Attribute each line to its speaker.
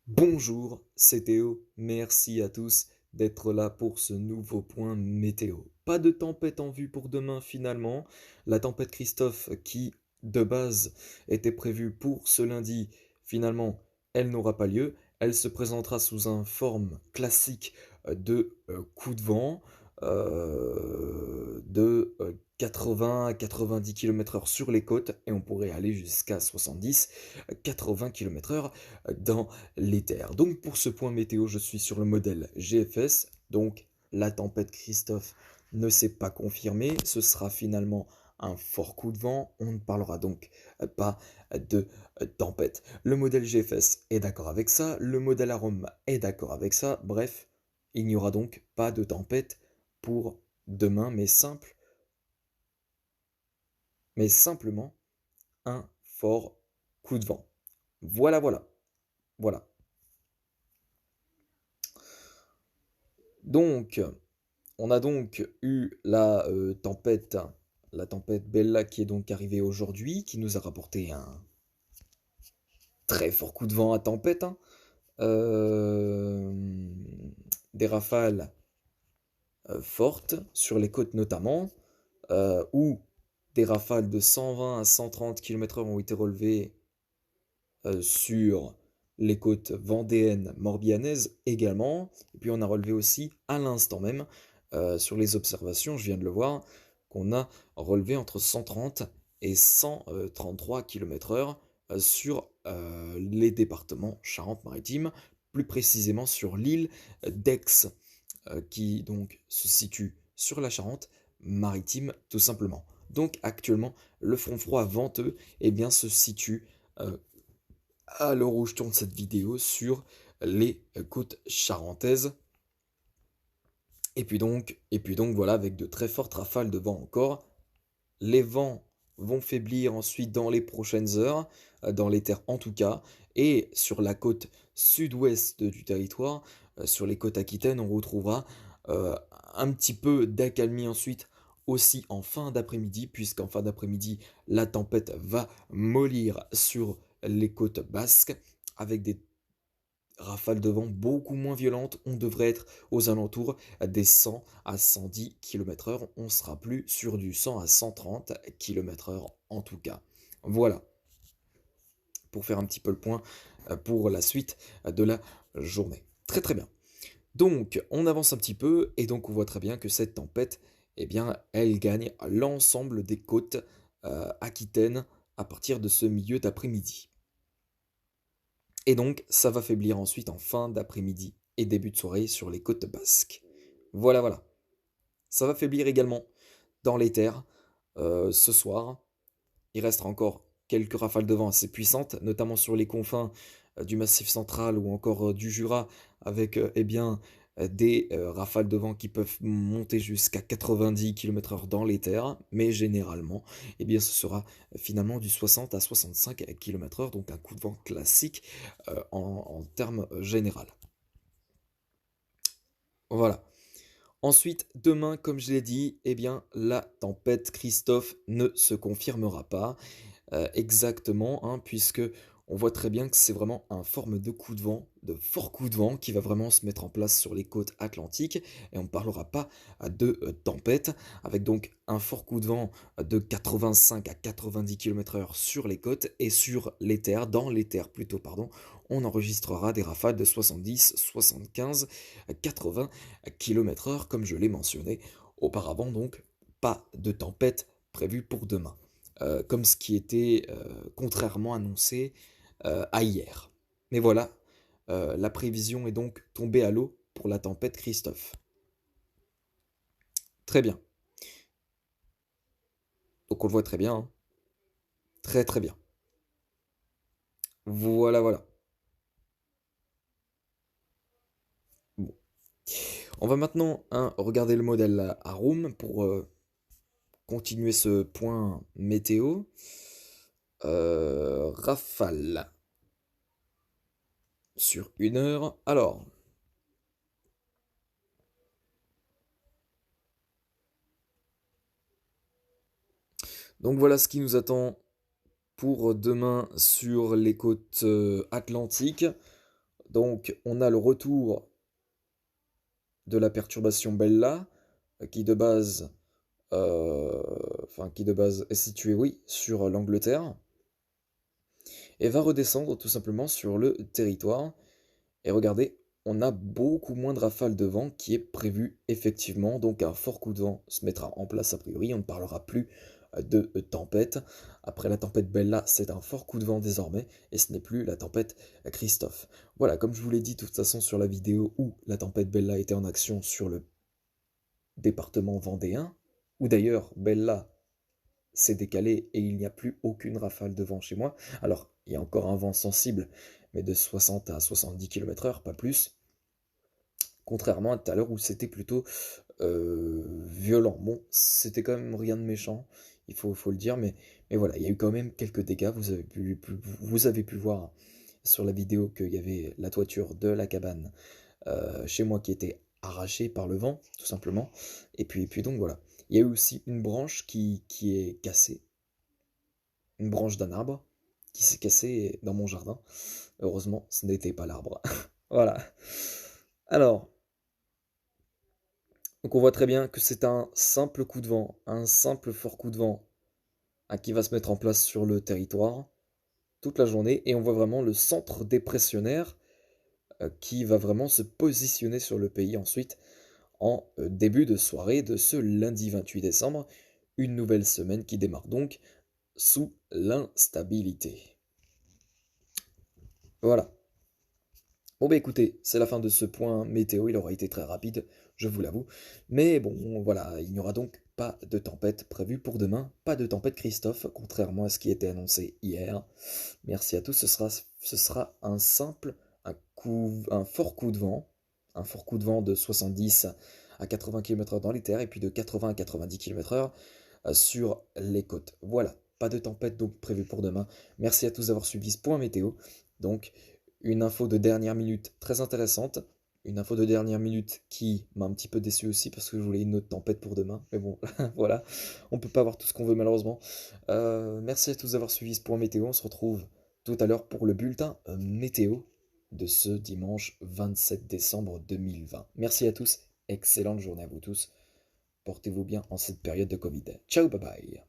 Speaker 1: Bonjour, c'est Théo. Merci à tous d'être là pour ce nouveau point météo. Pas de tempête en vue pour demain finalement. La tempête Christophe qui, de base, était prévue pour ce lundi, finalement, elle n'aura pas lieu. Elle se présentera sous un forme classique de coup de vent de 80 à 90 km/h sur les côtes et on pourrait aller jusqu'à 70 80 km/h dans les terres. Donc pour ce point météo, je suis sur le modèle GFS. Donc la tempête Christophe ne s'est pas confirmée. Ce sera finalement un fort coup de vent. On ne parlera donc pas de tempête. Le modèle GFS est d'accord avec ça. Le modèle Arome est d'accord avec ça. Bref, il n'y aura donc pas de tempête pour demain, mais simplement un fort coup de vent. Voilà, voilà, voilà. Donc, on a donc eu la tempête Bella qui est donc arrivée aujourd'hui, qui nous a rapporté un très fort coup de vent à tempête, hein. Euh, des rafales fortes sur les côtes notamment, où des rafales de 120 à 130 km/h ont été relevées sur les côtes vendéennes, morbihanaises également. Et puis on a relevé aussi à l'instant même, sur les observations, je viens de le voir, qu'on a relevé entre 130 et 133 km/h sur les départements Charente-Maritime, plus précisément sur l'île d'Aix, qui donc se situe sur la Charente-Maritime tout simplement. Donc actuellement, le front froid venteux eh bien, se situe à l'heure où je tourne cette vidéo sur les côtes charentaises. Et puis donc voilà, avec de très fortes rafales de vent encore. Les vents vont faiblir ensuite dans les prochaines heures, dans les terres en tout cas, et sur la côte sud-ouest du territoire, sur les côtes aquitaines, on retrouvera euh, un petit peu d'accalmie ensuite aussi en fin d'après-midi, puisqu'en fin d'après-midi, la tempête va mollir sur les côtes basques, avec des rafales de vent beaucoup moins violentes. On devrait être aux alentours des 100 à 110 km/h. On sera plus sur du 100 à 130 km/h en tout cas. Voilà, pour faire un petit peu le point pour la suite de la journée. Très très bien. Donc, on avance un petit peu et donc on voit très bien que cette tempête, eh bien, elle gagne l'ensemble des côtes aquitaines à partir de ce milieu d'après-midi. Et donc, ça va faiblir ensuite en fin d'après-midi et début de soirée sur les côtes basques. Voilà, voilà. Ça va faiblir également dans les terres ce soir. Il restera encore quelques rafales de vent assez puissantes, notamment sur les confins du Massif central ou encore du Jura, avec eh bien, des rafales de vent qui peuvent monter jusqu'à 90 km/h dans les terres, mais généralement, eh bien, ce sera finalement du 60 à 65 km/h, donc un coup de vent classique en termes général. Voilà. Ensuite, demain, comme je l'ai dit, eh bien, la tempête Christophe ne se confirmera pas exactement, hein, puisque on voit très bien que c'est vraiment un forme de coup de vent, de fort coup de vent, qui va vraiment se mettre en place sur les côtes atlantiques, et on ne parlera pas de tempête, avec donc un fort coup de vent de 85 à 90 km/h sur les côtes, et sur les terres, dans les terres plutôt, pardon, on enregistrera des rafales de 70, 75, 80 km/h, comme je l'ai mentionné auparavant, donc pas de tempête prévue pour demain, comme ce qui était contrairement annoncé à hier. Mais voilà, la prévision est donc tombée à l'eau pour la tempête Christophe. Très bien. Donc on le voit très bien, hein. Très très bien. Voilà, voilà. Bon. On va maintenant hein, regarder le modèle Arum pour continuer ce point météo. Rafale sur 1 heure. Alors, donc voilà ce qui nous attend pour demain sur les côtes atlantiques. Donc on a le retour de la perturbation Bella, qui de base, qui de base est située, oui, sur l'Angleterre, et va redescendre tout simplement sur le territoire. Et regardez, on a beaucoup moins de rafales de vent qui est prévu effectivement, donc un fort coup de vent se mettra en place a priori, on ne parlera plus de tempête. Après la tempête Bella, c'est un fort coup de vent désormais, et ce n'est plus la tempête Christophe. Voilà, comme je vous l'ai dit de toute façon sur la vidéo où la tempête Bella était en action sur le département vendéen, où d'ailleurs Bella s'est décalé et il n'y a plus aucune rafale de vent chez moi. Alors, il y a encore un vent sensible, mais de 60 à 70 km/h, pas plus. Contrairement à tout à l'heure où c'était plutôt violent. Bon, c'était quand même rien de méchant, faut le dire, mais voilà, il y a eu quand même quelques dégâts. Vous avez pu voir sur la vidéo qu'il y avait la toiture de la cabane chez moi qui était arrachée par le vent, tout simplement. Et puis donc voilà. Il y a eu aussi une branche qui est cassée, une branche d'un arbre qui s'est cassée dans mon jardin. Heureusement, ce n'était pas l'arbre. Voilà. Alors, donc on voit très bien que c'est un simple coup de vent, un simple fort coup de vent qui va se mettre en place sur le territoire toute la journée. Et on voit vraiment le centre dépressionnaire qui va vraiment se positionner sur le pays ensuite en début de soirée de ce lundi 28 décembre. Une nouvelle semaine qui démarre donc sous l'instabilité. Voilà. Bon bah écoutez, c'est la fin de ce point météo, il aura été très rapide, je vous l'avoue. Mais bon, voilà, il n'y aura donc pas de tempête prévue pour demain, pas de tempête Christophe, contrairement à ce qui était annoncé hier. Merci à tous, ce sera un fort coup de vent, un fort coup de vent de 70 à 80 km/h dans les terres, et puis de 80 à 90 km/h sur les côtes. Voilà, pas de tempête donc prévue pour demain. Merci à tous d'avoir suivi ce point météo. Donc, une info de dernière minute très intéressante. Une info de dernière minute qui m'a un petit peu déçu aussi parce que je voulais une autre tempête pour demain. Mais bon, voilà, on peut pas avoir tout ce qu'on veut malheureusement. Merci à tous d'avoir suivi ce point météo. On se retrouve tout à l'heure pour le bulletin météo de ce dimanche 27 décembre 2020. Merci à tous, excellente journée à vous tous. Portez-vous bien en cette période de Covid. Ciao, bye bye.